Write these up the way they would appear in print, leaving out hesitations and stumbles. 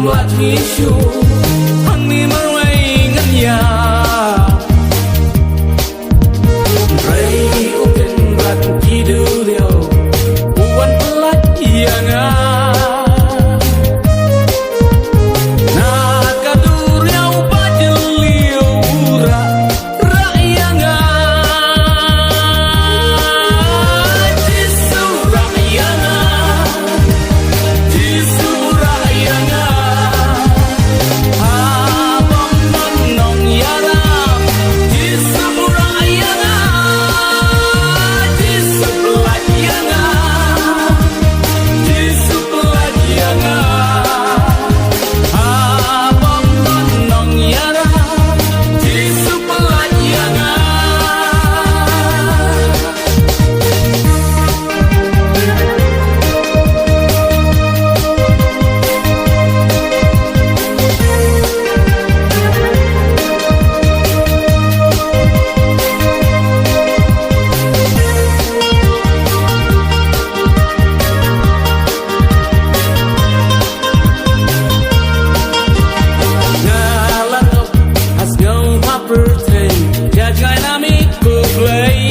ngamlat ngisyu hani merwai nganya rei uken rat kidu dio uwan pelat ianga na kadur yau bajeliu ura rayanga jisu rayanga jisu rayanga abang nong yara jisu rayanga jisu rayanga jisu rayanga abang nong yara jisu rayanga Ngalanok hasgaw mapertay jajay namit ko play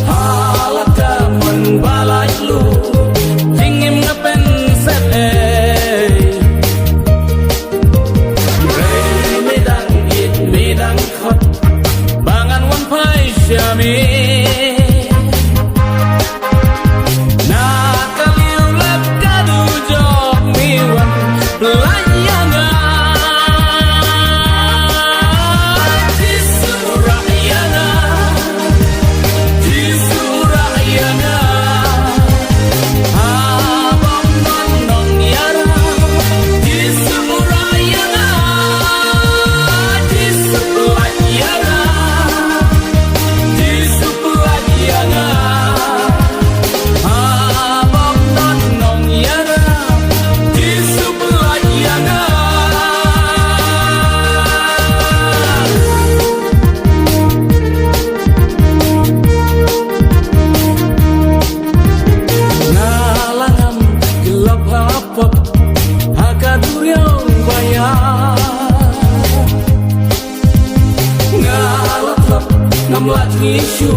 halaka manbalay lu tingim na penset rey medang it medang khot bangan wan pai syami nakaliw lep kadu jok miwan layanga jisu rayanga jisu rayanga abang nong yara jisu rayanga jisu rayanga jisu rayanga abang nong yara jisu rayanga ngalangam gelap hapap hakadur yang bayar ngalatlap ngamlat ngisyu